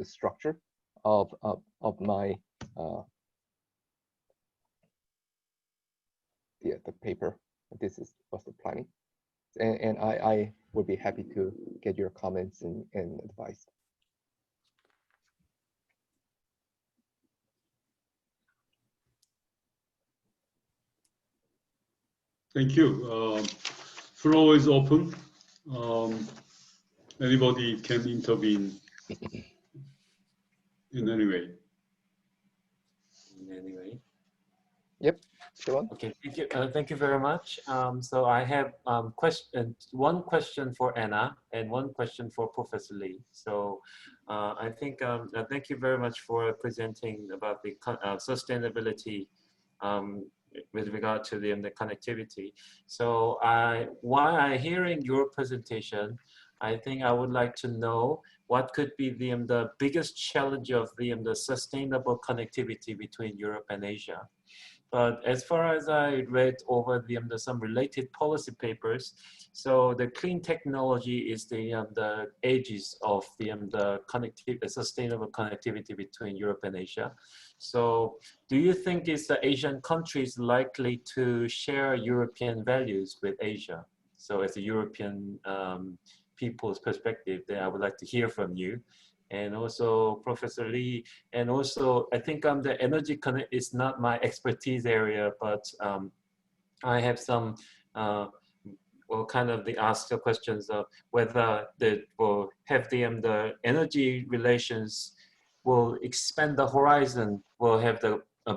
the structure of my the paper. This was the planning, and I would be happy to get your comments and advice. Thank you. Floor is open. Anybody can intervene in any way. In any way. Yep. Go on. Okay. Thank you very much. So I have one question for Anna and one question for Professor Lee. So I think thank you very much for presenting about the sustainability with regard to the connectivity. So while I'm hearing your presentation, I think I would like to know what could be the biggest challenge of the sustainable connectivity between Europe and Asia. But as far as I read over some related policy papers, so the clean technology is the aegis of the sustainable connectivity between Europe and Asia. So do you think is the Asian countries likely to share European values with Asia? So as a European people's perspective, then I would like to hear from you. And also Professor Lee, and also I think the energy connect is not my expertise area, but I have some well kind of ask the questions of whether they will have the energy relations will expand the horizon, will have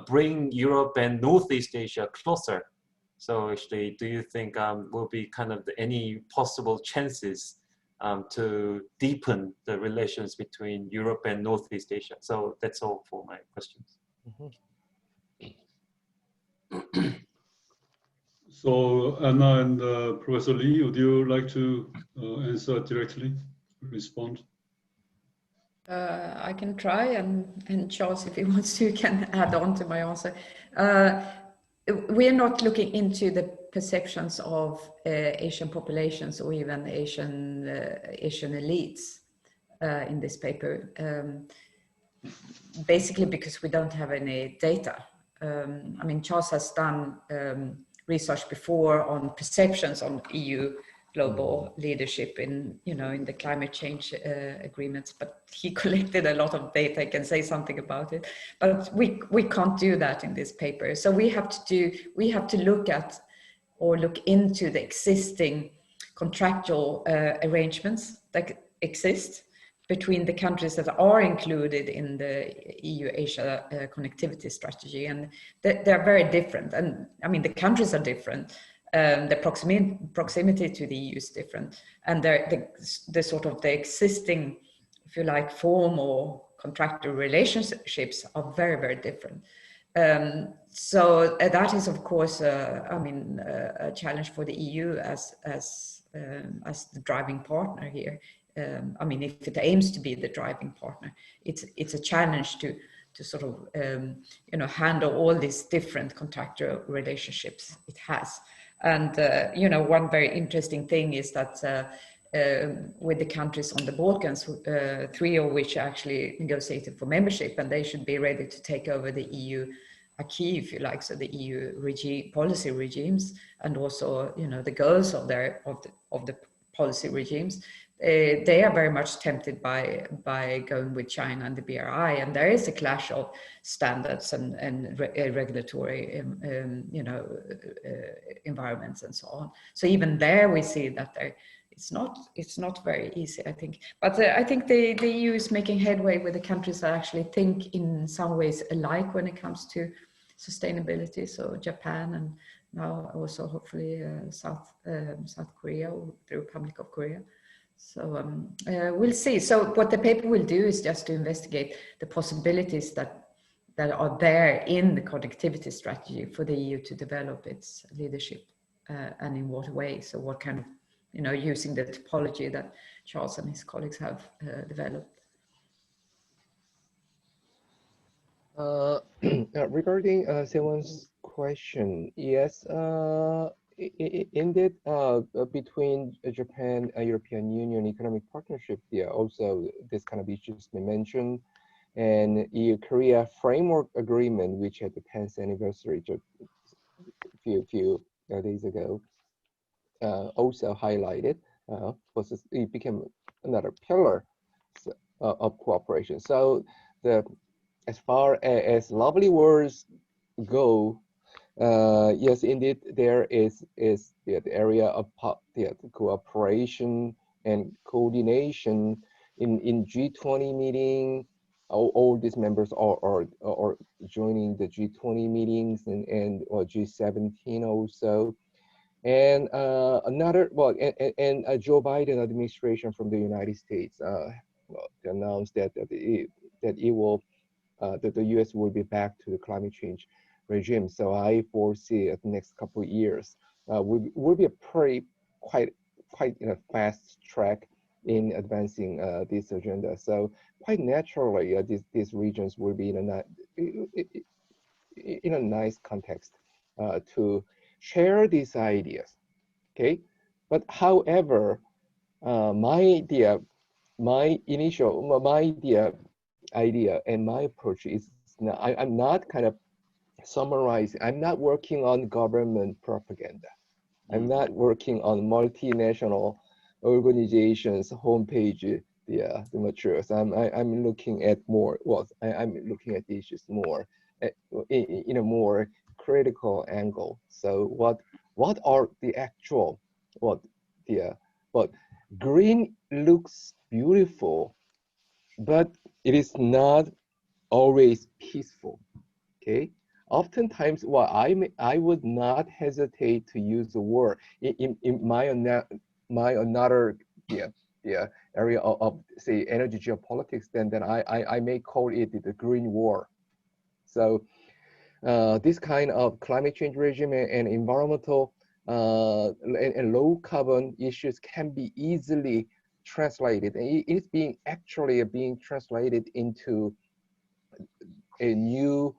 bring Europe and Northeast Asia closer. So actually, do you think will be kind of any possible chances to deepen the relations between Europe and Northeast Asia? So that's all for my questions. Mm-hmm. So Anna and Professor Lee, would you like to answer directly, respond? I can try, and Charles, if he wants to, can add on to my answer. We are not looking into the perceptions of Asian populations or even Asian elites in this paper, basically because we don't have any data. I mean, Charles has done research before on perceptions on EU global leadership in the climate change agreements, but he collected a lot of data. I can say something about it, but we can't do that in this paper. So we have to look at or look into the existing contractual arrangements that exist between the countries that are included in the EU-Asia connectivity strategy, and they're very different. And I mean, the countries are different. The proximity to the EU is different, and the sort of the existing, if you like, form or contractual relationships are very, very different. So that is, of course, I mean, a challenge for the EU as the driving partner here. I mean, if it aims to be the driving partner, it's a challenge to sort of handle all these different contractual relationships it has. And one very interesting thing is that with the countries on the Balkans, 3 of which actually negotiated for membership, and they should be ready to take over the EU acquis, if you like, so the EU policy regimes, and also the goals of the policy regimes. They are very much tempted by going with China and the BRI, and there is a clash of standards and regulatory environments and so on. So even there we see that it's not very easy, I think. But I think the EU is making headway with the countries that actually think in some ways alike when it comes to sustainability. So Japan, and now also hopefully South Korea, or the Republic of Korea. So we'll see. So what the paper will do is just to investigate the possibilities that are there in the connectivity strategy for the EU to develop its leadership, and in what way. So what kind of, using the topology that Charles and his colleagues have developed. Regarding Sewon's question, yes, indeed, between Japan and European Union economic partnership, yeah, also this kind of issues been mentioned, and EU-Korea framework agreement, which had the 10th anniversary just a few days ago, also highlighted. It became another pillar of cooperation. So as far as lovely words go, yes, indeed, there is the area of the cooperation and coordination in G20 meeting. All these members are joining the G20 meetings and or G17 also. And another, well, and Joe Biden administration from the United States announced that it will that the U.S. will be back to the climate change regime. So I foresee the next couple of years will be a quite fast track in advancing this agenda. So quite naturally, these regions will be in a nice context to share these ideas. Okay, but however, my idea and my approach is I'm not kind of summarizing. I'm not working on government propaganda. I'm not working on multinational organizations' homepage, the materials. I'm looking at more. Well, I'm looking at the issues more in a more critical angle. So what are the actual what green looks beautiful, but it is not always peaceful. Okay. Oftentimes, well, I would not hesitate to use the word in my another area of say energy geopolitics. Then I may call it the green war. So this kind of climate change regime and environmental and low carbon issues can be easily translated. It's actually being translated into a new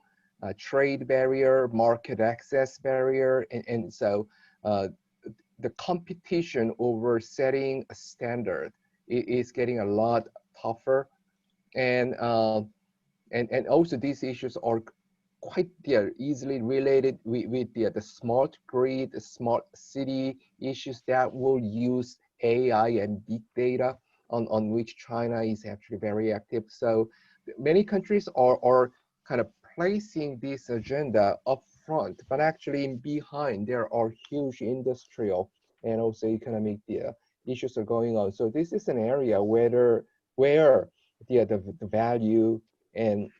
trade barrier, market access barrier, and so the competition over setting a standard is getting a lot tougher, and also these issues are quite easily related with the smart grid, the smart city issues that will use AI and big data on which China is actually very active. So many countries are kind of placing this agenda up front, but actually behind there are huge industrial and also economic issues are going on. So this is an area where the value and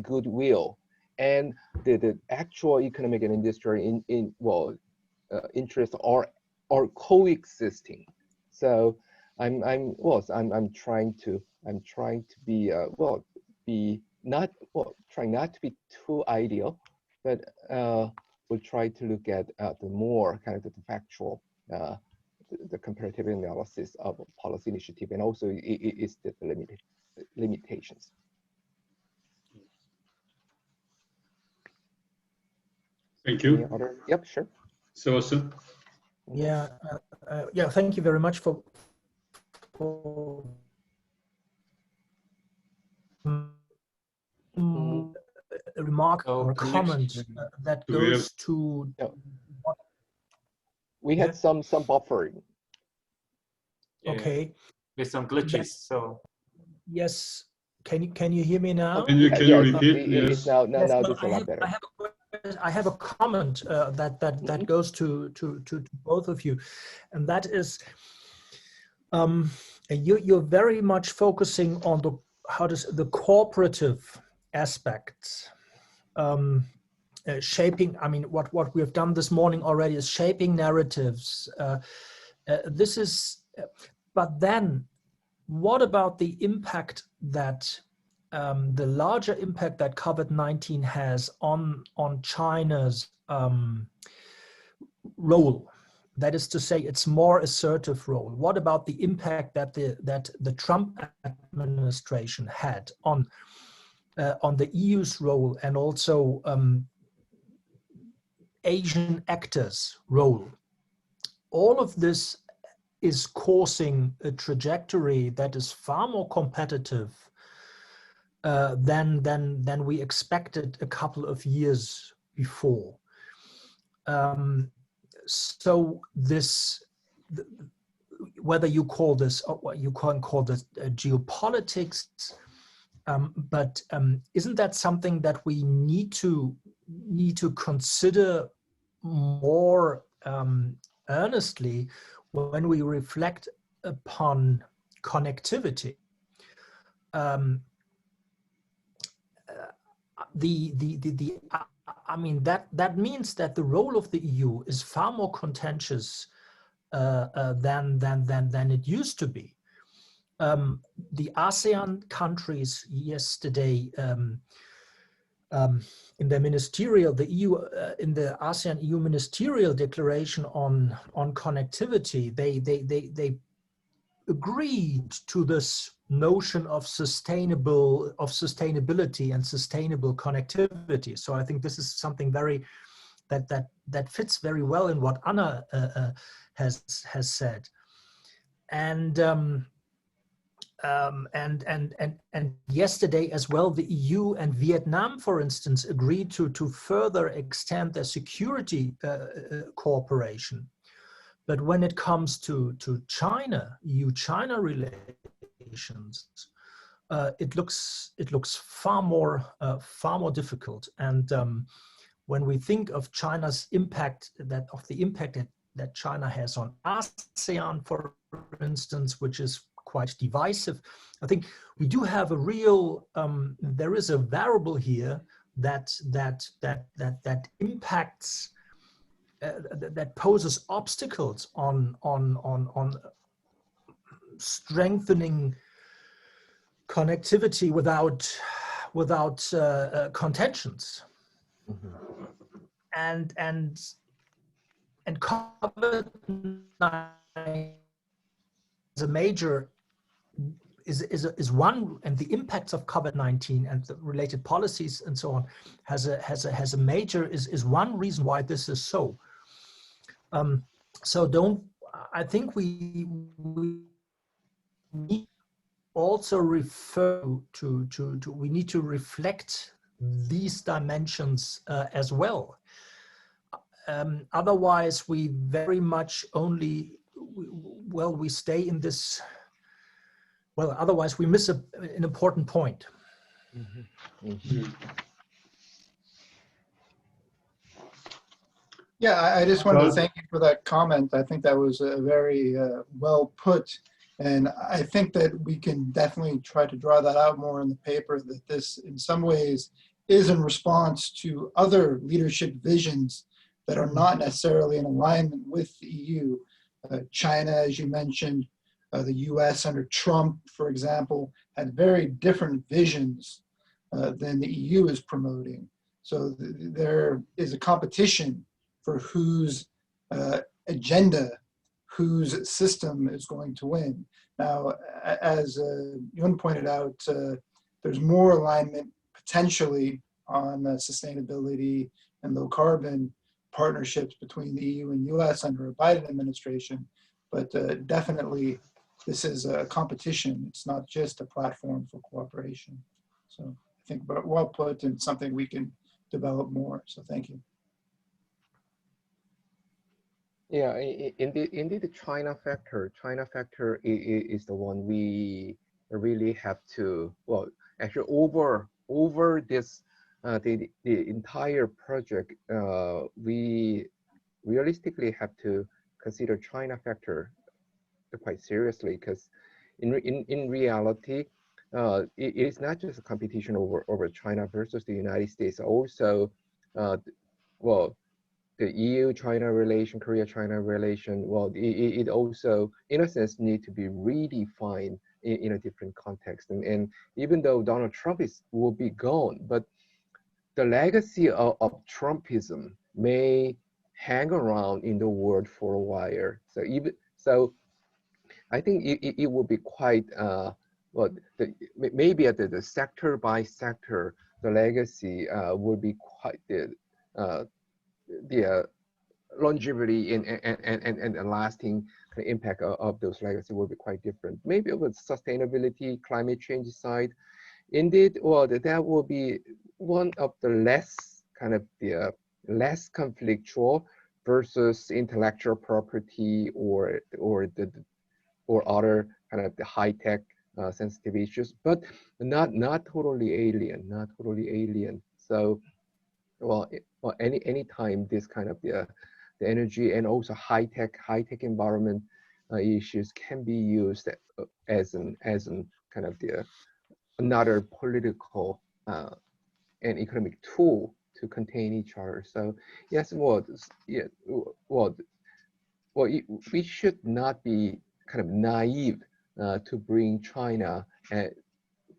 goodwill and the actual economic and industrial interests are coexisting. So I'm trying to trying not to be too ideal, but we'll try to look at the more kind of the factual, the comparative analysis of policy initiative, and also it's the limitations. Thank you. Any other? Yep, sure. Sebastian. Yeah, yeah. Thank you very much for a remark or a comment that goes to. We had some buffering. Okay. With some glitches. So yes, can you hear me now? Can you repeat? Yes. Now this is a lot better. I have a comment that goes to both of you, and that is you're very much focusing on the cooperative aspects, shaping. I mean, what we have done this morning already is shaping narratives. This is, but then, what about the impact that the larger impact that COVID-19 has on China's role? That is to say, its more assertive role. What about the impact that the Trump administration had on the EU's role, and also Asian actors' role. All of this is causing a trajectory that is far more competitive than we expected a couple of years before. So this, whether you call this, or you can call this geopolitics, but isn't that something that we need to consider more earnestly when we reflect upon connectivity? I mean, that means that the role of the EU is far more contentious than it used to be. The ASEAN countries yesterday in their ministerial, the EU in the ASEAN EU ministerial declaration on connectivity, they agreed to this notion of sustainability and sustainable connectivity. So I think this is something very that fits very well in what Anna has said, and yesterday as well, the EU and Vietnam, for instance, agreed to further extend their security cooperation. But when it comes to China, EU-China relations, it looks far more difficult. And when we think of China's impact, the impact that China has on ASEAN, for instance, which is quite divisive, I think we do have a real. There is a variable here that impacts. That poses obstacles on strengthening connectivity without contentions. Mhm. And COVID-19 is a major is one, and the impacts of COVID-19 and the related policies and so on has a major is one reason why this is so. So I think we need also refer to we need to reflect these dimensions as well. Otherwise, we very much we stay in this. Well, otherwise we miss an important point. Mhm. Mhm. Yeah, I just wanted to thank you for that comment. I think that was very well put. And I think that we can definitely try to draw that out more in the paper, that this in some ways is in response to other leadership visions that are not necessarily in alignment with the EU. China, as you mentioned, the US under Trump, for example, had very different visions than the EU is promoting. So there is a competition for whose agenda, whose system is going to win. Now, as Yun pointed out, there's more alignment potentially on sustainability and low carbon partnerships between the EU and US under a Biden administration, but definitely this is a competition. It's not just a platform for cooperation. So I think well put and something we can develop more. So thank you. Yeah, indeed, the China factor is the one we really have to, well, actually over this, the entire project, we realistically have to consider China factor quite seriously, because in reality, it is not just a competition over China versus the United States. Also, well, the EU-China relation, Korea-China relation, well, it also, in a sense, need to be redefined in a different context. And even though Donald Trump will be gone, but the legacy of Trumpism may hang around in the world for a while. So I think it will be quite, well, maybe at the sector by sector, the legacy will be quite the longevity and the lasting kind of impact of those legacy will be quite different. Maybe with sustainability, climate change side, indeed, well, that will be one of the less kind of the less conflictual versus intellectual property or other kind of the high tech sensitive issues, but not totally alien. So, well, any time this kind of the energy and also high tech environment issues can be used as an kind of the another political and economic tool to contain each other. So yes, we should not be kind of naive to bring China and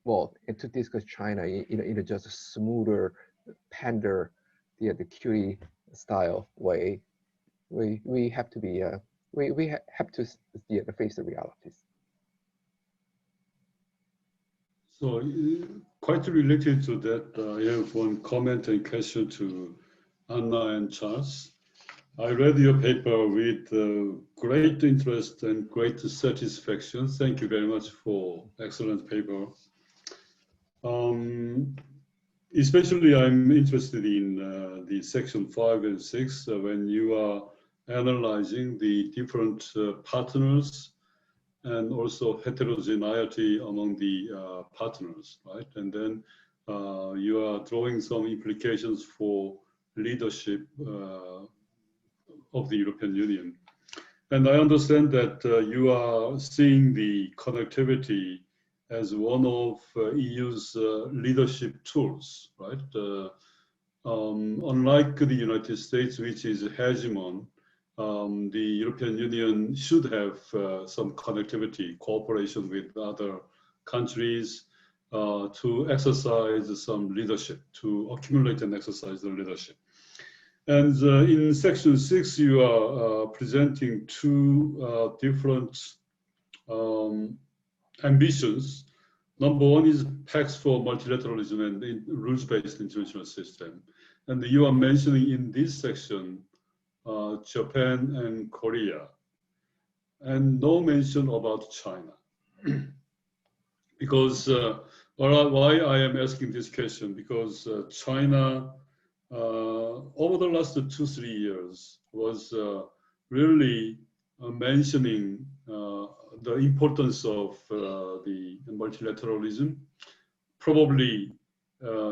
to discuss China in just a smoother pander the cutie style way. We have to be we have to face the realities. So quite related to that, I have one comment and question to Anna and Charles. I read your paper with great interest and great satisfaction. Thank you very much for excellent paper. Especially I'm interested in the section 5 and 6 when you are analyzing the different partners and also heterogeneity among the partners, right? And then you are drawing some implications for leadership of the European Union. And I understand that you are seeing the connectivity as one of EU's leadership tools, right? Unlike the United States, which is a hegemon, the European Union should have some connectivity, cooperation with other countries to exercise some leadership, to accumulate and exercise the leadership. And in section 6, you are presenting two different ambitions. Number one is Pact for Multilateralism and Rules-Based International System. And you are mentioning in this section Japan and Korea, and no mention about China. Because why I am asking this question, because China over the last 2-3 years was really mentioning the importance of the multilateralism, probably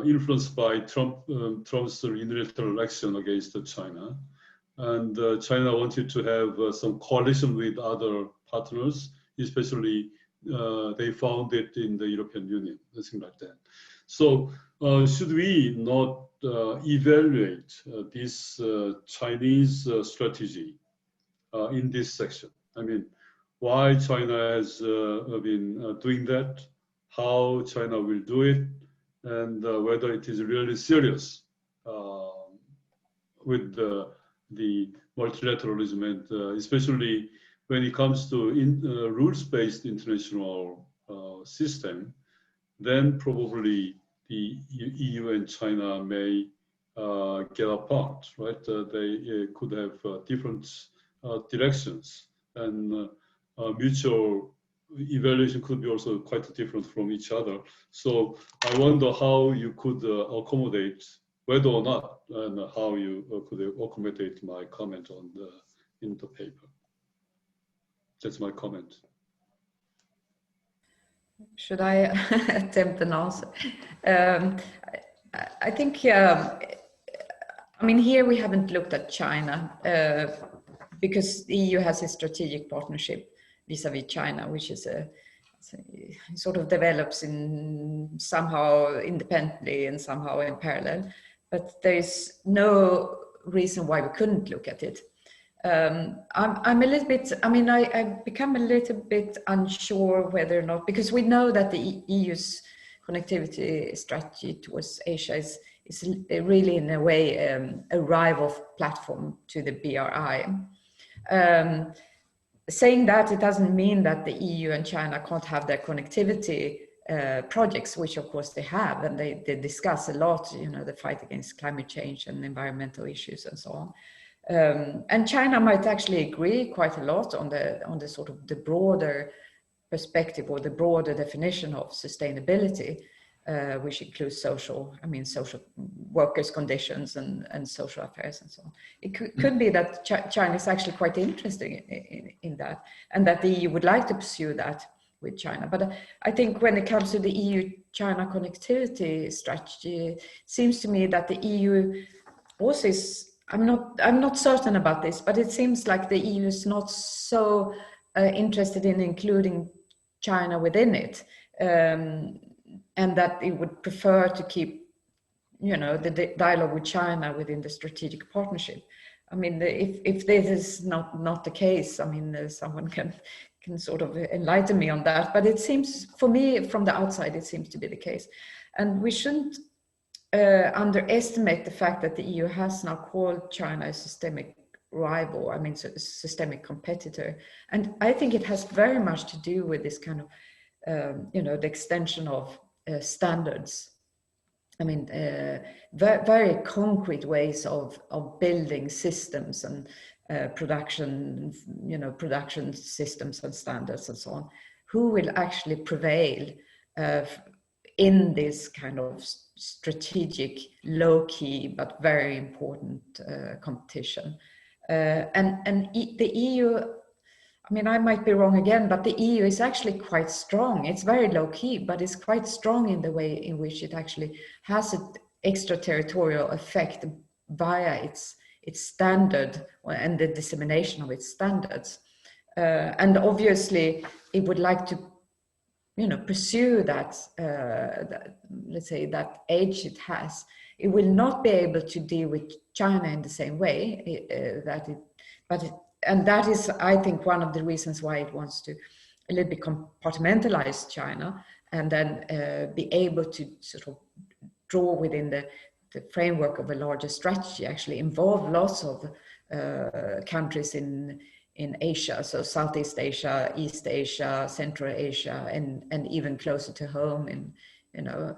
influenced by Trump's unilateral action against China. And China wanted to have some coalition with other partners, especially they found it in the European Union, something like that. So should we not evaluate this Chinese strategy in this section? I mean, why China has been doing that, how China will do it, and whether it is really serious with the multilateralism, and especially when it comes to rules-based international system, then probably the EU and China may get apart, right? They could have different directions, and mutual evaluation could be also quite different from each other. So I wonder how you could accommodate, whether or not, and how you could accommodate my comment on in the paper. That's my comment. Should I attempt an answer? I think, I mean, here we haven't looked at China because the EU has a strategic partnership vis-a-vis China, which is sort of develops in somehow independently and somehow in parallel. But there is no reason why we couldn't look at it. I'm a little bit, I mean, I've become a little bit unsure whether or not, because we know that the EU's connectivity strategy towards Asia is really in a way a rival platform to the BRI. Saying that, it doesn't mean that the EU and China can't have their connectivity projects, which of course they have, and they discuss a lot, you know, the fight against climate change and environmental issues and so on. And China might actually agree quite a lot on the sort of the broader perspective or the broader definition of sustainability, which includes social workers' conditions and social affairs and so on. It could be that China is actually quite interested in that, and that the EU would like to pursue that with China. But I think when it comes to the EU-China connectivity strategy, it seems to me that the EU also is, I'm not certain about this, but it seems like the EU is not so interested in including China within it, and that it would prefer to keep, you know, the dialogue with China within the strategic partnership. I mean, if this is not the case, I mean, someone can sort of enlighten me on that, but it seems, for me, from the outside, it seems to be the case. And we shouldn't underestimate the fact that the EU has now called China a systemic rival, I mean, systemic competitor. And I think it has very much to do with this kind of, you know, the extension of standards. I mean, very concrete ways of building systems and production, you know, production systems and standards and so on. Who will actually prevail in this kind of strategic, low-key, but very important competition? And the EU, I mean, I might be wrong again, but the EU is actually quite strong. It's very low-key, but it's quite strong in the way in which it actually has an extraterritorial effect via its standard and the dissemination of its standards. And obviously, it would like to, you know, pursue that, let's say, that edge it has. It will not be able to deal with China in the same way and that is, I think, one of the reasons why it wants to a little bit compartmentalize China and then be able to sort of draw within the framework of a larger strategy, actually involve lots of countries in Asia, so Southeast Asia, East Asia, Central Asia, and even closer to home in, you know,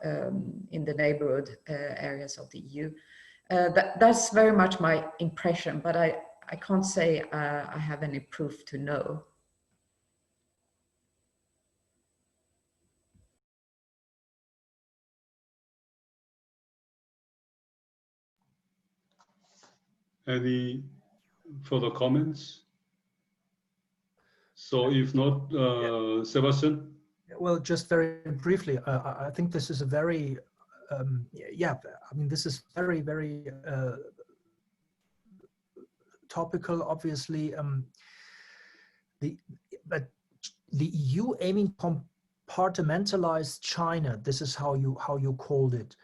in the neighborhood areas of the EU. That's very much my impression, but I can't say I have any proof to know. Any further comments? So if not, Sebastian? Well, just very briefly, I think this is a very, yeah, I mean, this is very, very topical, obviously. But the EU aiming to compartmentalize China, this is how you called it.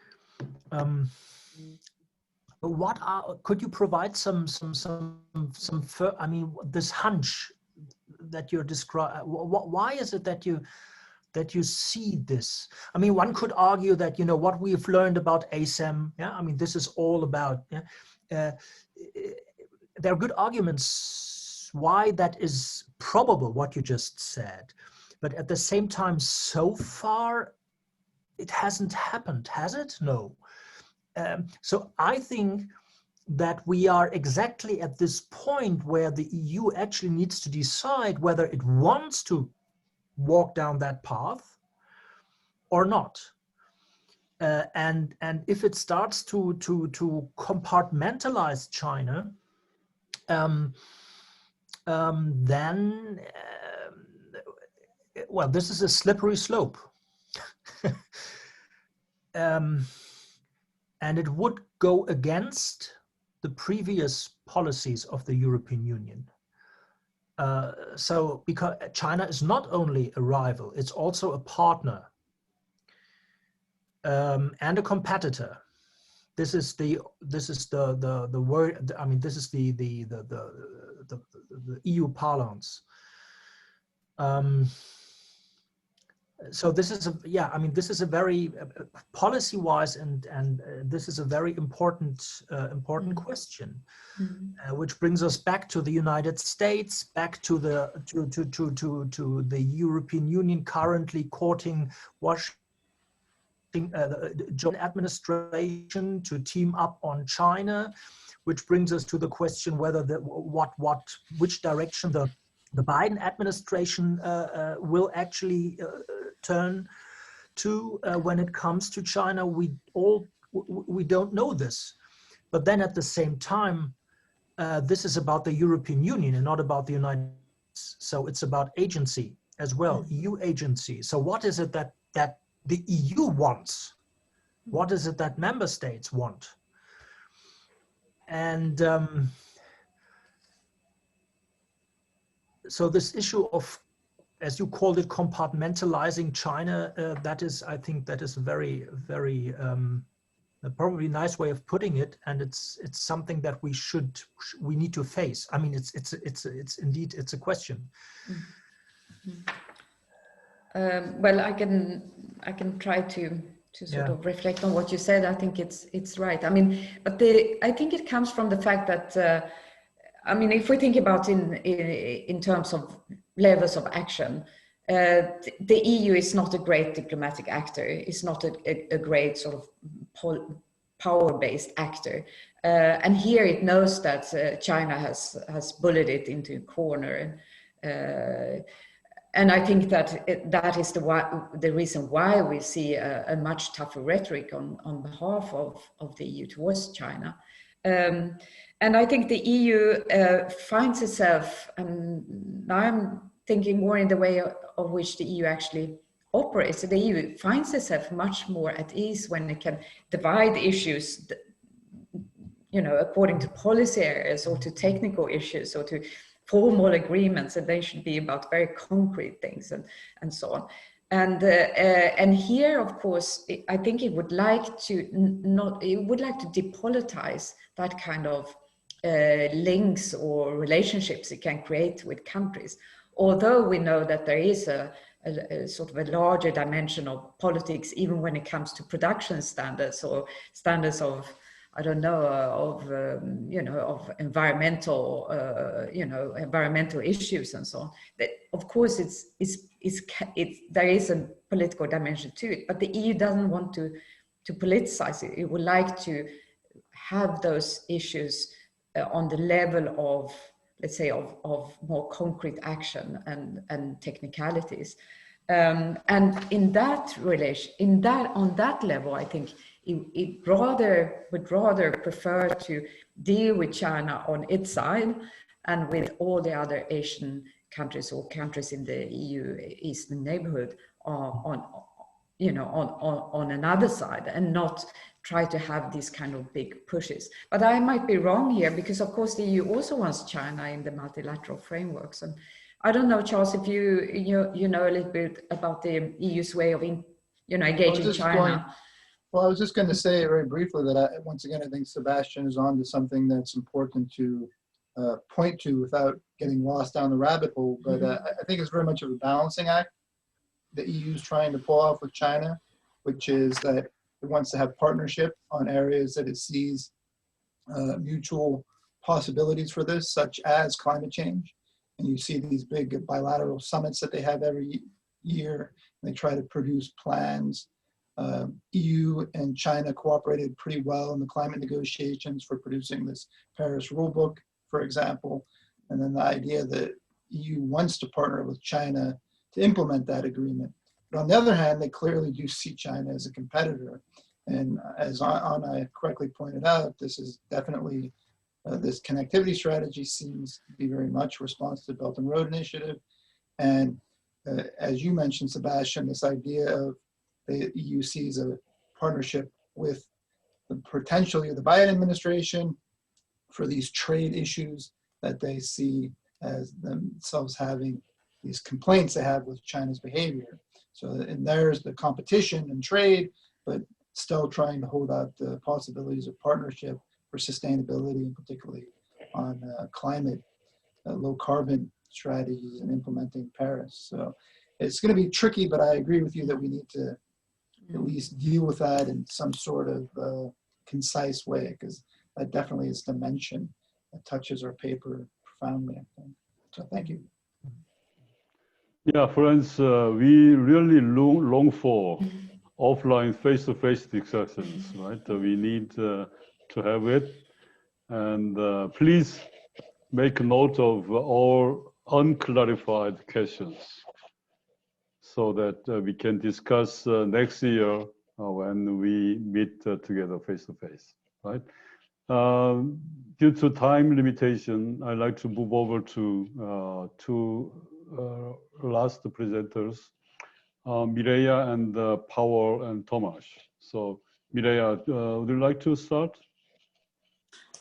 Could you provide some I mean, this hunch that you're describing? Why is it that you see this? I mean, one could argue that, you know, what we've learned about ASEM, yeah, I mean, this is all about, yeah, there are good arguments why that is probable, what you just said, but at the same time, so far, it hasn't happened, has it? No. So I think that we are exactly at this point where the EU actually needs to decide whether it wants to walk down that path or not. And if it starts to compartmentalize China, then, well, this is a slippery slope. And it would go against the previous policies of the European Union. So, because China is not only a rival, it's also a partner and a competitor. This is the word. I mean, this is the EU parlance. So this is I mean, this is a very policy-wise, and this is a very important question, which brings us back to the United States, back to the European Union currently courting the joint administration to team up on China, which brings us to the question whether which direction the Biden administration will actually turn to when it comes to China. We don't know this, but then at the same time, this is about the European Union and not about the United States. So it's about agency as well, EU agency. So what is it that the EU wants? What is it that member states want? And so this issue of, as you called it, compartmentalizing China, I think that is very, very probably nice way of putting it, and it's something that we need to face. I mean, it's indeed a question. Well, I can try to sort of reflect on what you said. I think it's right. I mean, but I think it comes from the fact that I mean, if we think about in terms of levels of action, the EU is not a great diplomatic actor. It's not a great sort of power-based actor. And here it knows that China has bullied it into a corner. And I think that that is the reason why we see a much tougher rhetoric on behalf of the EU towards China. And I think the EU finds itself, and now I'm thinking more in the way of which the EU actually operates. So the EU finds itself much more at ease when it can divide issues, you know, according to policy areas or to technical issues or to formal agreements, and they should be about very concrete things and so on. And here, of course, I think it would like to depolitize that kind of links or relationships it can create with countries. Although we know that there is a sort of a larger dimension of politics, even when it comes to production standards or standards of, I don't know, of environmental, environmental issues and so on. That, of course, there is a political dimension to it, but the EU doesn't want to politicize it. It would like to have those issues on the level of, let's say, of more concrete action and technicalities. And in that relation, on that level, I think it would rather prefer to deal with China on its side and with all the other Asian countries or countries in the EU Eastern neighborhood on another side, and not try to have these kind of big pushes. But I might be wrong here, because of course the EU also wants China in the multilateral frameworks. And I don't know, Charles, if you know a little bit about the EU's way of engaging China. Well, I was just going to say very briefly that once again, I think Sebastian is on to something that's important to point to without getting lost down the rabbit hole. But I think it's very much of a balancing act the EU is trying to pull off with China, which is that it wants to have partnership on areas that it sees mutual possibilities for this, such as climate change. And you see these big bilateral summits that they have every year. They try to produce plans. EU and China cooperated pretty well in the climate negotiations for producing this Paris rulebook, for example. And then the idea that EU wants to partner with China to implement that agreement. But on the other hand, they clearly do see China as a competitor. And as Anna correctly pointed out, this is definitely, this connectivity strategy seems to be very much a response to the Belt and Road Initiative. And as you mentioned, Sebastian, this idea of the EU sees a partnership with potentially the Biden administration for these trade issues that they see as themselves having these complaints they have with China's behavior. So, and there's the competition and trade, but still trying to hold out the possibilities of partnership for sustainability, and particularly on climate, low carbon strategies and implementing Paris. So it's going to be tricky, but I agree with you that we need to at least deal with that in some sort of concise way, because that definitely is a dimension that touches our paper profoundly, I think. So thank you. Yeah, friends, we really long for offline face-to-face discussions, right? We need to have it. And please make note of all unclarified questions so that we can discuss next year when we meet together face-to-face, right? Due to time limitation, I'd like to move over to two last presenters, Mireya and Powell and Tomasz. So Mireya, would you like to start?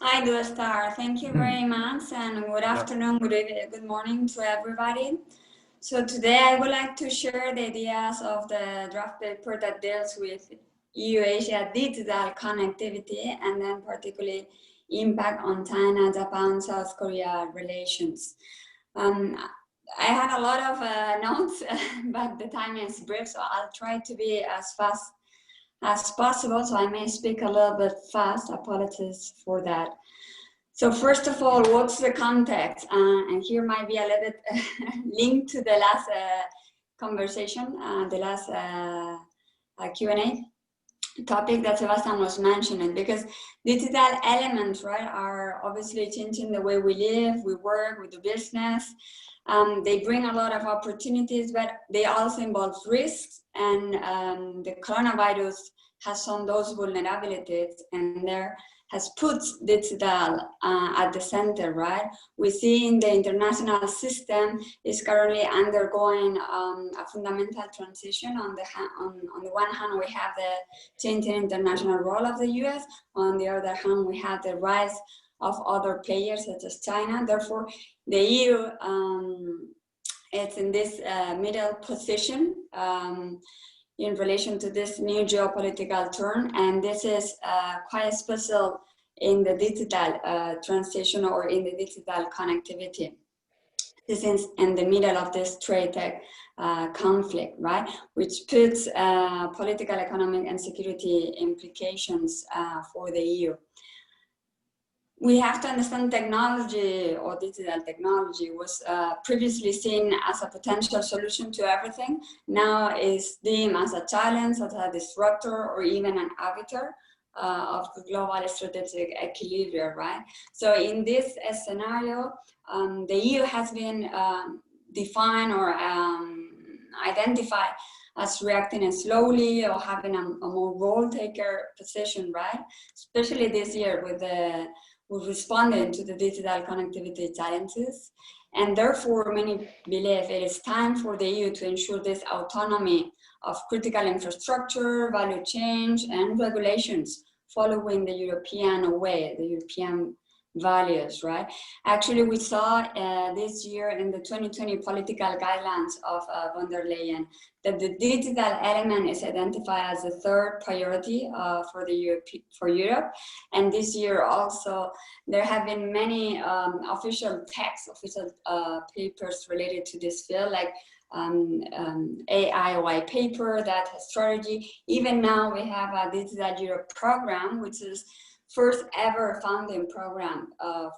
I do start. Thank you very much, and good afternoon, good evening, good morning to everybody. So today I would like to share the ideas of the draft paper that deals with EU-Asia digital connectivity, and then particularly impact on China, Japan, South Korea relations. I had a lot of notes, but the time is brief, so I'll try to be as fast as possible, so I may speak a little bit fast. Apologies for that. So first of all, what's the context? And here might be a little bit linked to the last conversation, the last Q&A topic that Sebastian was mentioning, because digital elements, right, are obviously changing the way we live, we work, we do business. They bring a lot of opportunities, but they also involve risks, and the coronavirus has shown those vulnerabilities, and there has put digital at the center, right? We see in the international system is currently undergoing a fundamental transition. On the one hand, we have the changing international role of the US. On the other hand, we have the rise of other players such as China. Therefore, the EU is in this middle position in relation to this new geopolitical turn, and this is quite special in the digital transition or in the digital connectivity. This is in the middle of this trade tech conflict, right? Which puts political, economic, and security implications for the EU. We have to understand technology, or digital technology, was previously seen as a potential solution to everything. Now is deemed as a challenge, as a disruptor, or even an arbiter of the global strategic equilibrium, right? So in this scenario, the EU has been defined or identified as reacting slowly or having a more role taker position, right? Especially this year with responding to the digital connectivity challenges. And therefore, many believe it is time for the EU to ensure this autonomy of critical infrastructure, value change, and regulations following the European way, the European values, right? Actually, we saw this year in the 2020 political guidelines of von der Leyen that the digital element is identified as the third priority for Europe. And this year also, there have been many official texts, official papers related to this field, like AI white paper, data strategy. Even now we have a Digital Europe program, which is first ever funding program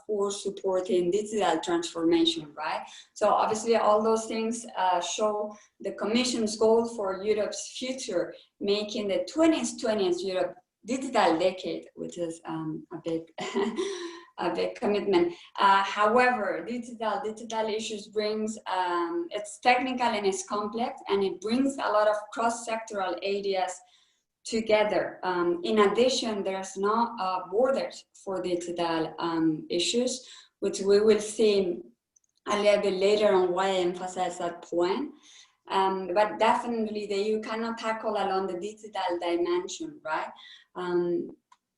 for supporting digital transformation, right? So obviously all those things show the Commission's goal for Europe's future, making the 2020s Europe digital decade, which is a big commitment. However, digital issues brings, it's technical and it's complex, and it brings a lot of cross-sectoral areas together. In addition, there's no borders for digital issues, which we will see a little bit later on why I emphasize that point. But definitely the EU cannot tackle alone the digital dimension, right?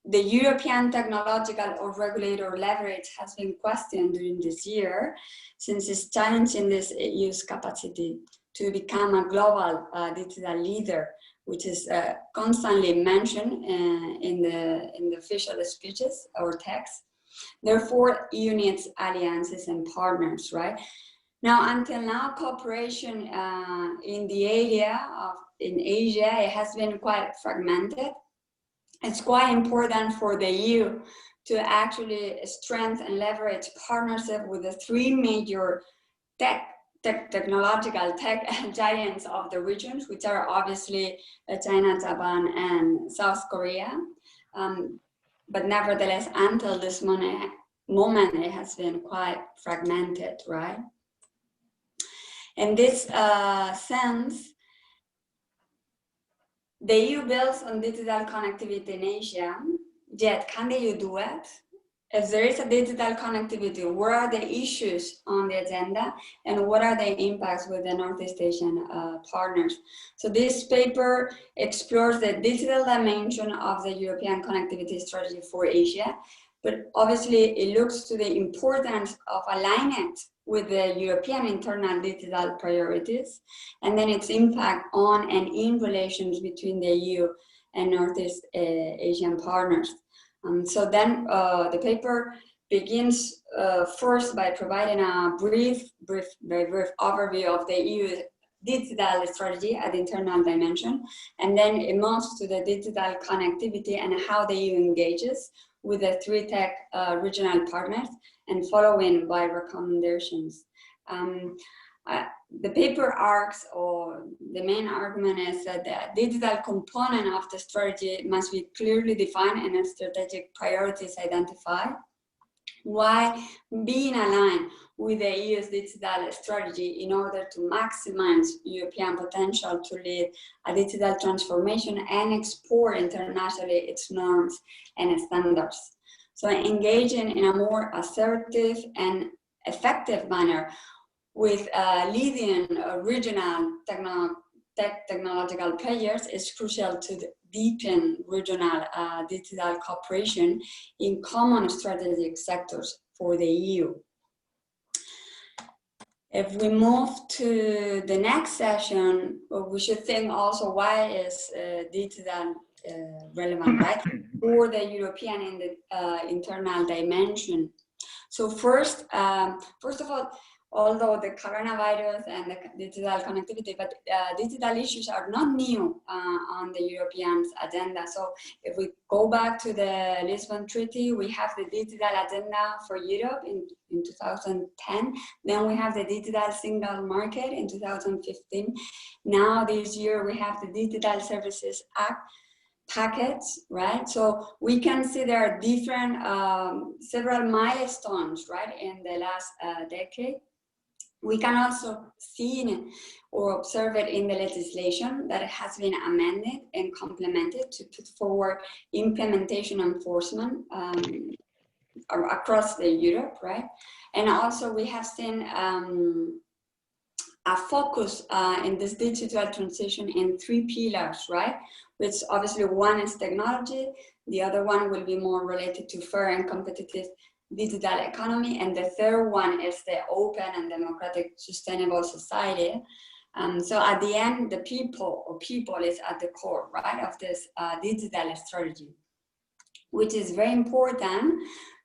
The European technological or regulator leverage has been questioned during this year, since it's challenging this EU's capacity to become a global digital leader, which is constantly mentioned in the official speeches or texts. Therefore, EU needs alliances and partners, right? Now, until now, cooperation in the area in Asia, it has been quite fragmented. It's quite important for the EU to actually strengthen and leverage partnership with the three major tech technological tech giants of the regions, which are obviously China, Japan, and South Korea. But nevertheless, until this moment, it has been quite fragmented, right? In this sense, the EU builds on digital connectivity in Asia, yet can the EU do it? If there is a digital connectivity, what are the issues on the agenda and what are the impacts with the Northeast Asian partners? So this paper explores the digital dimension of the European connectivity strategy for Asia, but obviously it looks to the importance of aligning it with the European internal digital priorities, and then its impact on and in relations between the EU and Northeast Asian partners. So then the paper begins first by providing a very brief overview of the EU digital strategy at the internal dimension, and then it moves to the digital connectivity and how the EU engages with the three tech regional partners, and following by recommendations. The paper arcs, or the main argument, is that the digital component of the strategy must be clearly defined and strategic priorities identified, while being aligned with the EU's digital strategy in order to maximize European potential to lead a digital transformation and export internationally its norms and standards. So engaging in a more assertive and effective manner with leading regional technological players is crucial to deepen regional digital cooperation in common strategic sectors for the EU. If we move to the next session, we should think also why is digital relevant, right, for the European and the internal dimension. So first of all, although the coronavirus and the digital connectivity, but digital issues are not new on the European agenda. So if we go back to the Lisbon Treaty, we have the digital agenda for Europe in 2010. Then we have the digital single market in 2015. Now this year we have the Digital Services Act package, right? So we can see there are different, several milestones, right, in the last decade. We can also see or observe it in the legislation that has been amended and complemented to put forward implementation enforcement across the Europe, right? And also we have seen a focus in this digital transition in three pillars, right? Which obviously one is technology, the other one will be more related to fair and competitive digital economy, and the third one is the open and democratic sustainable society. So at the end, the people is at the core, right, of this digital strategy, which is very important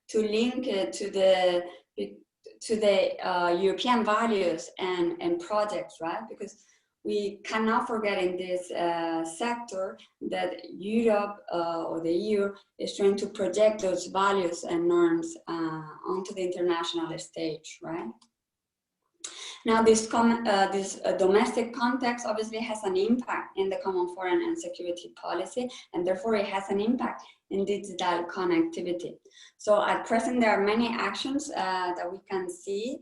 to link it to the European values and projects, right? Because we cannot forget in this sector that Europe or the EU is trying to project those values and norms onto the international stage, right? Now, this domestic context obviously has an impact in the common foreign and security policy, and therefore it has an impact in digital connectivity. So at present, there are many actions that we can see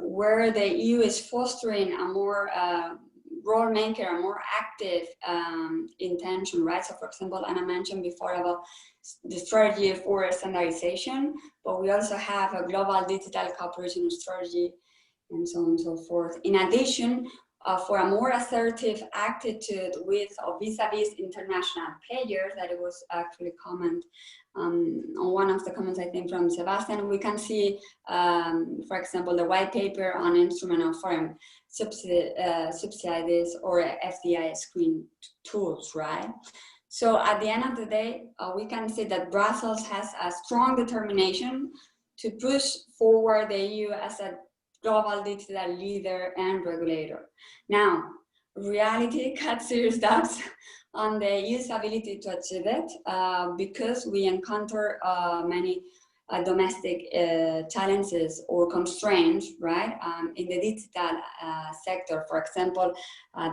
where the EU is fostering a more role maker, a more active intention, right? So for example, Anna mentioned before about the strategy for standardization, but we also have a global digital cooperation strategy and so on and so forth. In addition, for a more assertive attitude with or vis-a-vis international players, that it was actually comment on one of the comments, I think, from Sebastian, we can see, for example, the white paper on instrument of foreign subsidies or FDI screen tools, right? So at the end of the day, we can see that Brussels has a strong determination to push forward the EU as a global digital leader and regulator. Now, reality cuts serious doubts on the EU's ability to achieve it because we encounter many domestic challenges or constraints, right, in the digital sector. For example,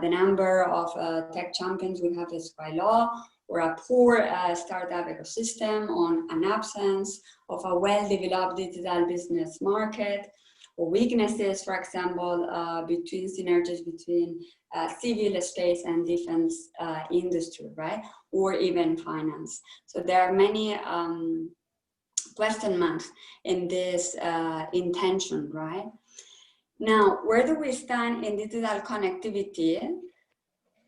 the number of tech champions we have is quite low, or a poor startup ecosystem, on an absence of a well-developed digital business market, or weaknesses, for example, between synergies between civil space and defense industry, right, or even finance. So there are many question marks in this intention, right? Now, where do we stand in digital connectivity?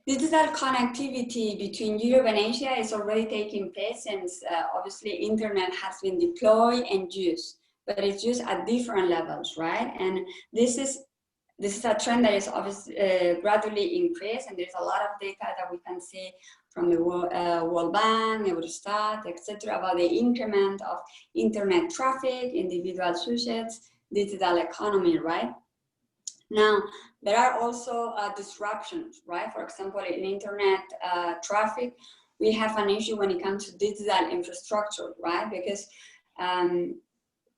Digital connectivity between Europe and Asia is already taking place since obviously internet has been deployed and used, but it's used at different levels, right? And this is a trend that is obviously gradually increased, and there's a lot of data that we can see from the World Bank, Eurostat, etc., about the increment of internet traffic, individual usage, digital economy, right? Now, there are also disruptions, right? For example, in internet traffic, we have an issue when it comes to digital infrastructure, right? Because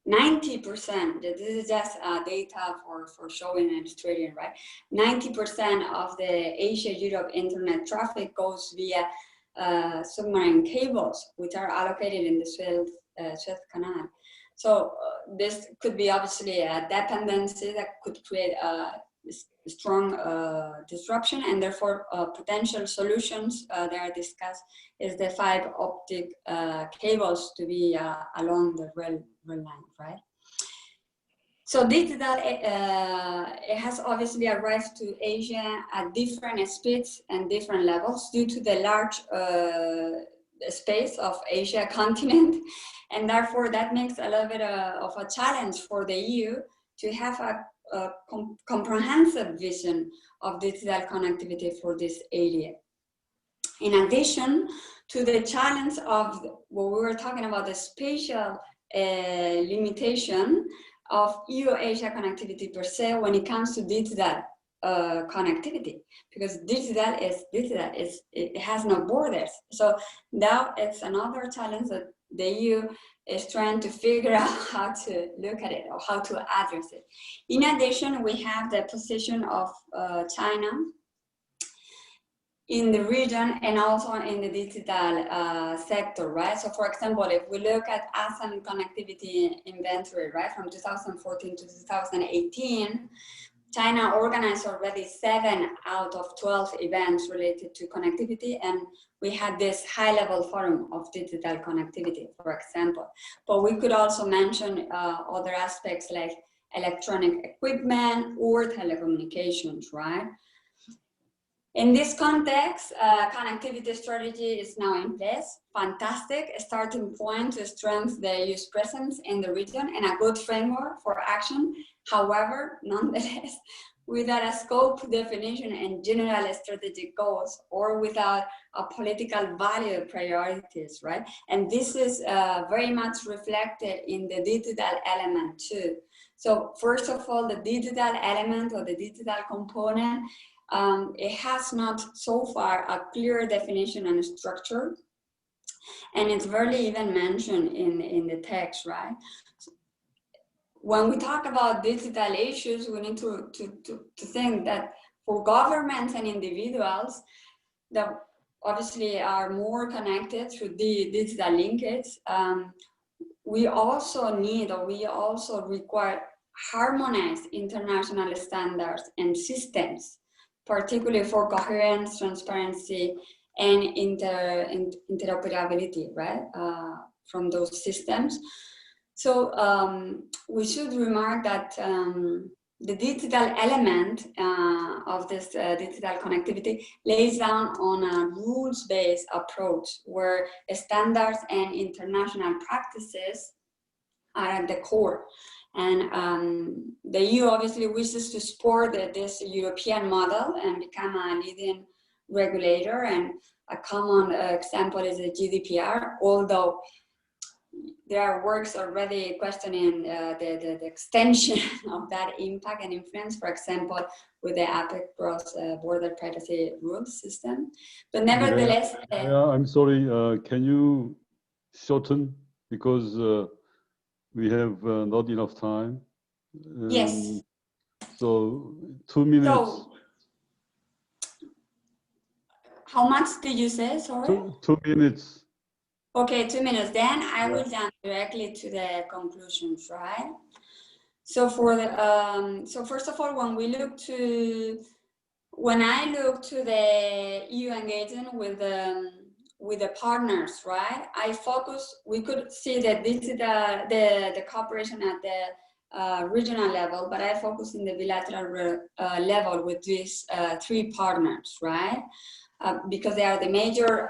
90%, this is just data for showing and illustrating, right? 90% of the Asia-Europe internet traffic goes via submarine cables, which are allocated in the Suez Canal. So this could be obviously a dependency that could create a strong disruption, and therefore potential solutions that are discussed is the fiber optic cables to be along the rail line, right? So digital, it has obviously arrived to Asia at different speeds and different levels due to the large space of Asia continent, and therefore that makes a little bit of a challenge for the EU to have a comprehensive vision of digital connectivity for this area. In addition to the challenge of what we were talking about, the spatial limitation of EU-Asia connectivity per se when it comes to digital connectivity, because digital, it has no borders. So now it's another challenge that the EU is trying to figure out how to look at it or how to address it. In addition, we have the position of China in the region and also in the digital sector, right? So for example, if we look at ASEAN connectivity inventory, right, from 2014 to 2018, China organized already 7 out of 12 events related to connectivity, and we had this high-level forum of digital connectivity, for example. But we could also mention other aspects like electronic equipment or telecommunications, right? In this context, connectivity strategy is now in place. Fantastic starting point to strengthen the EU's presence in the region and a good framework for action. However, nonetheless, without a scope definition and general strategic goals, or without a political value priorities, right? And this is very much reflected in the digital element too. So first of all, the digital element or the digital component, it has not so far a clear definition and structure, and it's barely even mentioned in the text, right? When we talk about digital issues, we need to think that for governments and individuals that obviously are more connected through the digital linkage, we also need, or we also require, harmonized international standards and systems, particularly for coherence, transparency, and interoperability, right, from those systems. So we should remark that the digital element of this digital connectivity lays down on a rules-based approach where standards and international practices are at the core. And the EU obviously wishes to support this European model and become a leading regulator, and a common example is the GDPR, although there are works already questioning the extension of that impact and influence, for example, with the APEC cross-border privacy rules system. But nevertheless... I'm sorry, can you shorten? Because we have not enough time. Yes. So 2 minutes. So, how much did you say? Sorry. 2 minutes. Okay, 2 minutes. Then I will jump directly to the conclusions, right? So for the so first of all, when I look to the EU engagement with the partners, right? We could see that this is the cooperation at the regional level, but I focus in the bilateral level with these 3 partners, right? Because they are the major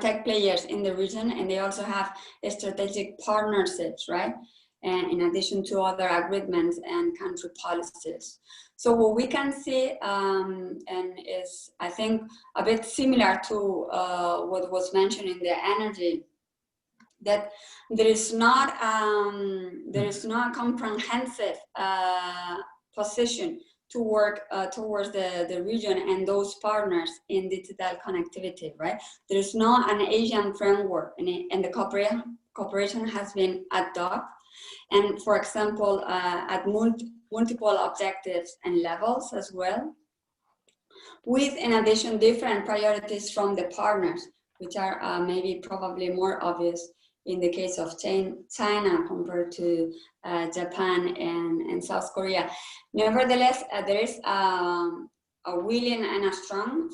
tech players in the region, and they also have strategic partnerships, right? And in addition to other agreements and country policies. So what we can see, and is I think a bit similar to what was mentioned in the energy, that there is not a comprehensive position to work towards the region and those partners in digital connectivity, right? There is not an Asian framework, and the cooperation has been ad hoc. And for example, at multiple objectives and levels as well, with in addition different priorities from the partners, which are maybe probably more obvious in the case of China compared to Japan and South Korea. Nevertheless, there is a willing and a strong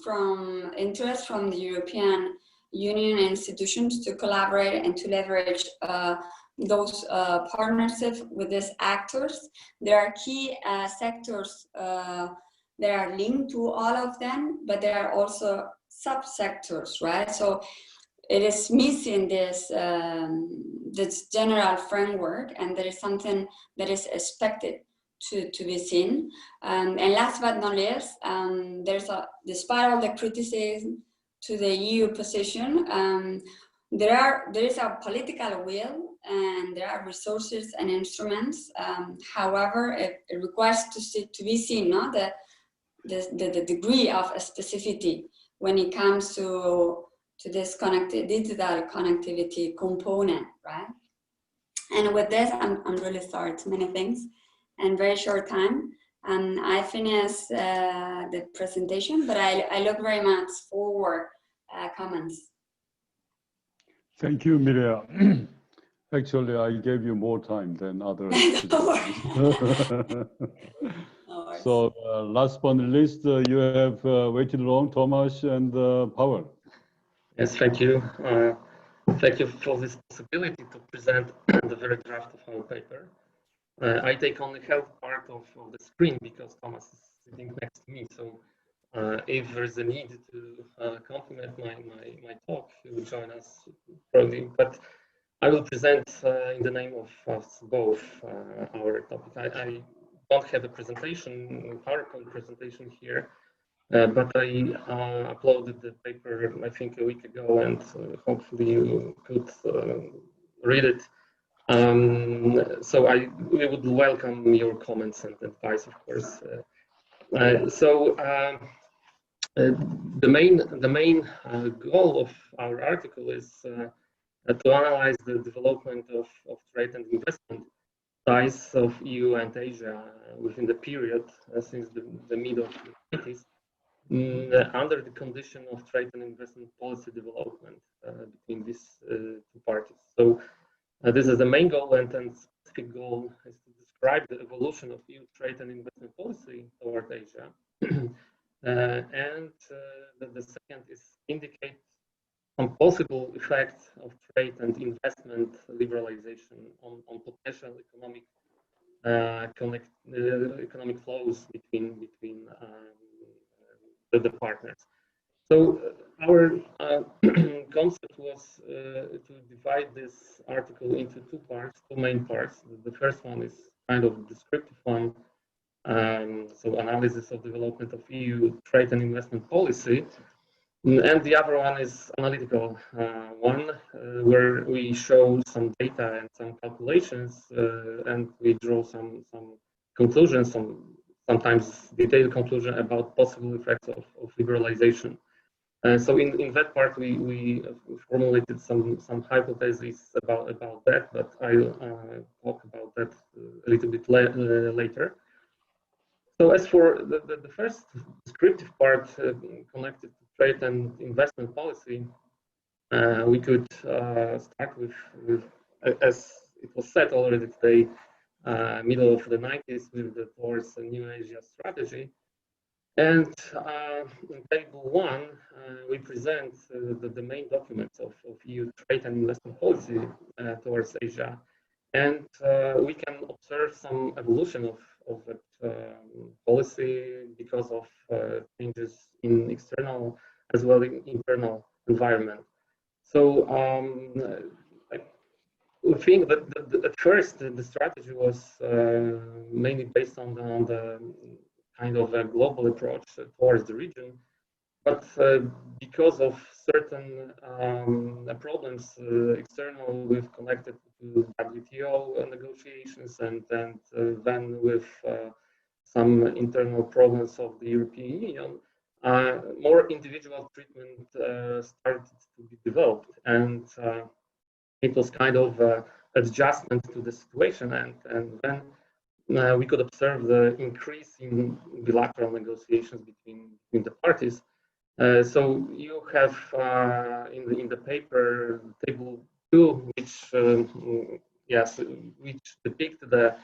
interest from the European Union institutions to collaborate and to leverage those partnerships with these actors. There are key sectors that are linked to all of them, but there are also subsectors, right? So it is missing this general framework, and there is something that is expected to be seen. And last but not least, despite all the criticism to the EU position, there is a political will, and there are resources and instruments. However, it requires to be seen, no? The degree of specificity when it comes to this digital connectivity component, right? And with this, I'm really sorry, it's many things and very short time. And I finished the presentation, but I look very much forward comments. Thank you, Mireya. Actually, I gave you more time than others. So last but not least, you have waited long, Thomas and Pavel. Yes, thank you. Thank you for this possibility to present the very draft of our paper. I take only half part of the screen because Thomas is sitting next to me. So if there is a need to complement my talk, he will join us probably. But I will present in the name of us both our topic. I don't have a presentation, PowerPoint presentation here, but I uploaded the paper, I think, a week ago, and hopefully you could read it. So we would welcome your comments and advice, of course. The main goal of our article is to analyze the development of trade and investment ties of EU and Asia within the period since the mid of the 80s, under the condition of trade and investment policy development between these two parties. So this is the main goal, and the specific goal is to describe the evolution of EU trade and investment policy toward Asia. And the second is indicate some possible effects of trade and investment liberalization on potential economic flows between the partners. So our concept was to divide this article into two main parts. The first one is kind of descriptive one, so analysis of development of EU trade and investment policy. And the other one is analytical one, where we show some data and some calculations, and we draw some conclusions, sometimes detailed conclusion about possible effects of liberalization So in that part, we formulated some hypotheses about that, but I'll talk about that a little bit later. So as for the first descriptive part connected to trade and investment policy, we could start with, as it was said already today, middle of the 90s with the towards a New Asia strategy. And in table 1, we present the main documents of EU trade and investment policy towards Asia. And we can observe some evolution of that policy because of changes in external as well in internal environment. So we think that at first the strategy was mainly based on the kind of a global approach towards the region, but because of certain problems external with connected to WTO negotiations and then with some internal problems of the European Union, more individual treatment started to be developed, and it was kind of adjustment to the situation, and then we could observe the increase in bilateral negotiations between the parties. So you have in the paper table 2, which yes, which depict the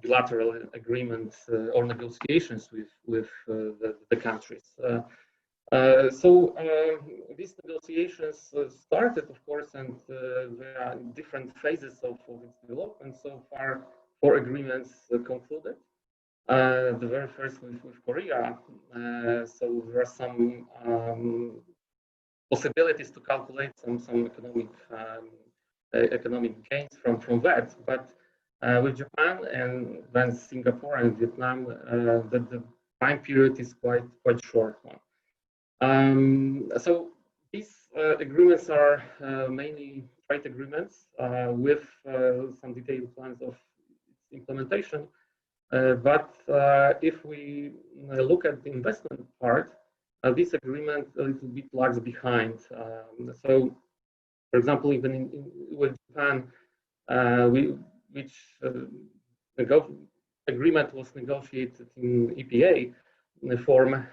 bilateral agreements or negotiations with the countries. So these negotiations started, of course, and there are different phases of its development. So far, 4 agreements concluded. The very first with Korea. So there are some possibilities to calculate some economic gains from that. But with Japan and then Singapore and Vietnam, the time period is quite short one. So these agreements are mainly trade agreements with some detailed plans of implementation. But if we look at the investment part, this agreement a little bit lags behind. So, for example, even with Japan, which agreement was negotiated in EPA form,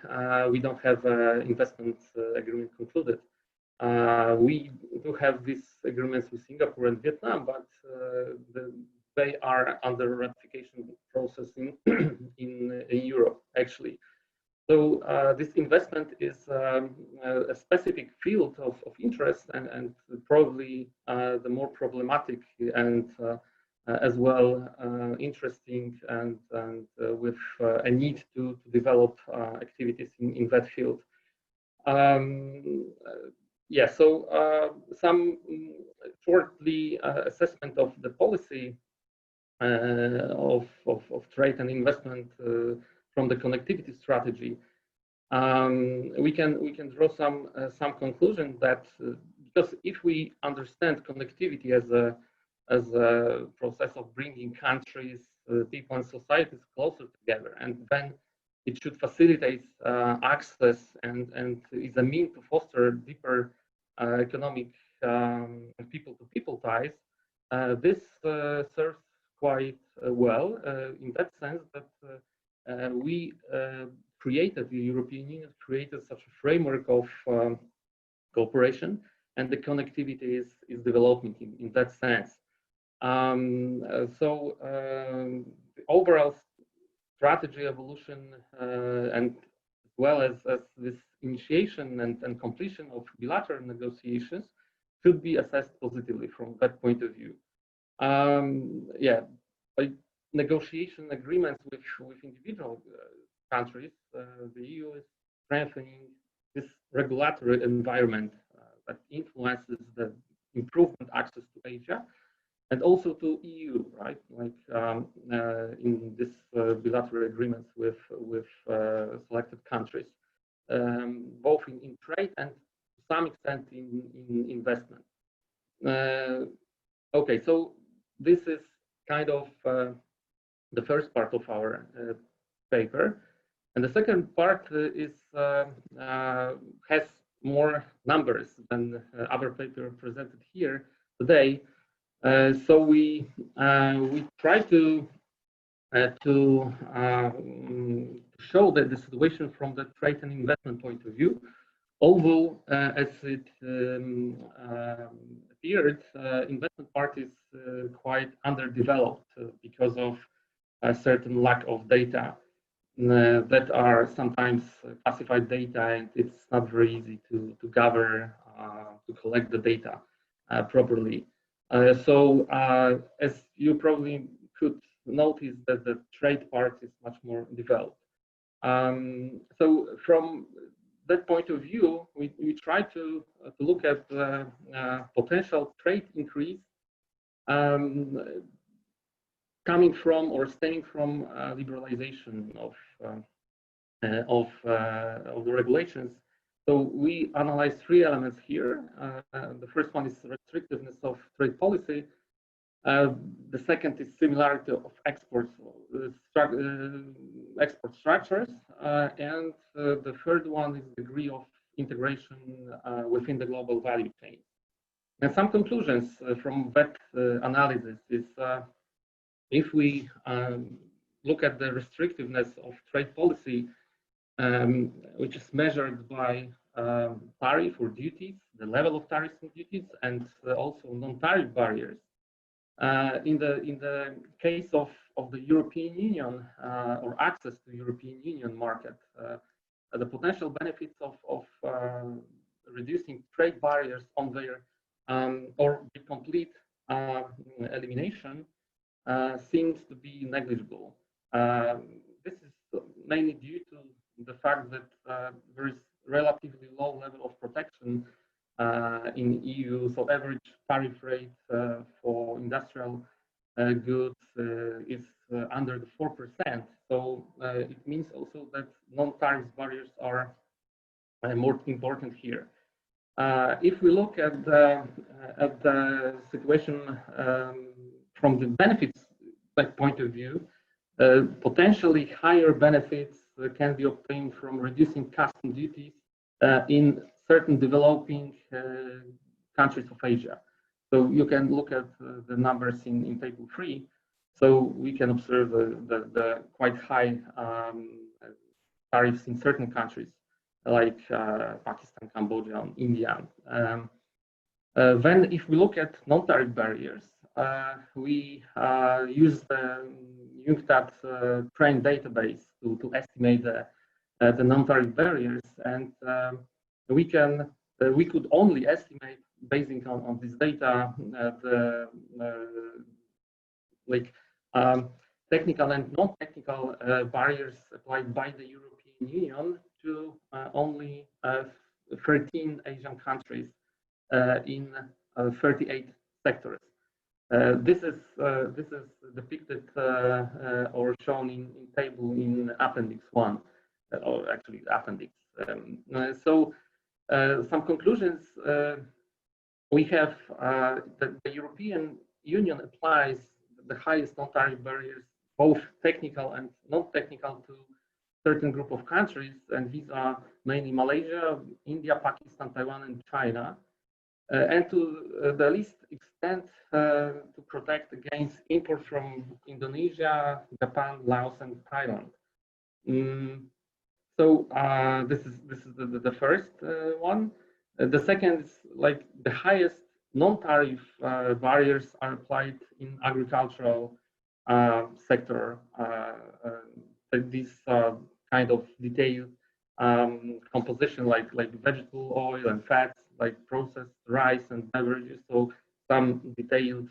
we don't have investment agreement concluded. We do have these agreements with Singapore and Vietnam, but they are under ratification process in Europe, actually. So this investment is a specific field of interest and probably the more problematic and as well interesting and with a need to develop activities in that field. Yeah, so some shortly assessment of the policy of trade and investment from the connectivity strategy. We can draw some conclusion that because if we understand connectivity as a process of bringing countries, people, and societies closer together, and then it should facilitate access and is a means to foster deeper economic people-to-people ties. This serves quite well in that sense that we created, the European Union created such a framework of cooperation, and the connectivity is developing in that sense. So the overall strategy evolution and as well as this initiation and completion of bilateral negotiations should be assessed positively from that point of view. Yeah, by negotiation agreements with individual countries, the EU is strengthening this regulatory environment that influences the improvement access to Asia and also to EU, right? Like in this bilateral agreements with selected countries, both in trade and to some extent in investment. Okay, so this is kind of the first part of our paper. And the second part has more numbers than other paper presented here today. So we try to show that the situation from the trade and investment point of view, although as it appeared, investment part is quite underdeveloped because of a certain lack of data that are sometimes classified data, and it's not very easy to gather, to collect the data properly. So as you probably could notice that the trade part is much more developed. So from that point of view, we try to look at potential trade increase coming from or stemming from liberalization of the regulations. So we analyze three elements here. The first one is restrictiveness of trade policy. The second is similarity of export structures, and the third one is degree of integration within the global value chain. And some conclusions from that analysis is if we look at the restrictiveness of trade policy, which is measured by tariff or duties, the level of tariffs and duties, and also non-tariff barriers. In the case of the European Union or access to European Union market, the potential benefits of reducing trade barriers on their or the complete elimination seems to be negligible. This is mainly due to the fact that there is relatively low level of protection in EU. So average tariff rate for industrial goods is under the 4%. So it means also that non-tariff barriers are more important here. If we look at the situation from the benefits point of view, potentially higher benefits can be obtained from reducing custom duties in certain developing countries of Asia. So you can look at the numbers in table 3. So we can observe the quite high tariffs in certain countries like Pakistan, Cambodia, and India. Then if we look at non-tariff barriers, we use the UNCTAD train database to estimate the non-tariff barriers, and we could only estimate, basing on this data, the technical and non-technical barriers applied by the European Union to only 13 Asian countries in 38 sectors. This is depicted or shown in table in Appendix 1, or actually Appendix. So some conclusions we have that the European Union applies the highest non-tariff barriers, both technical and non-technical, to certain group of countries, and these are mainly Malaysia, India, Pakistan, Taiwan, and China. And to the least extent to protect against imports from Indonesia, Japan, Laos, and Thailand. So this is the first one. The second is like the highest non-tariff barriers are applied in agricultural sector. These kind of detailed composition like vegetable oil and fats, like processed rice and beverages. So some detailed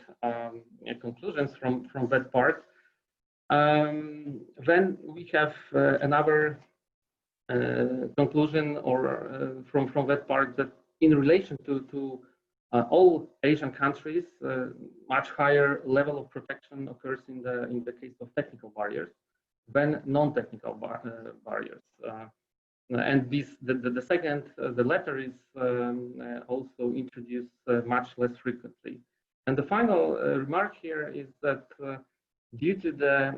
conclusions from that part. Then we have another conclusion or from that part, that in relation to all Asian countries, much higher level of protection occurs in the case of technical barriers than non-technical barriers. And the second, the latter is also introduced much less frequently. And the final remark here is that due to the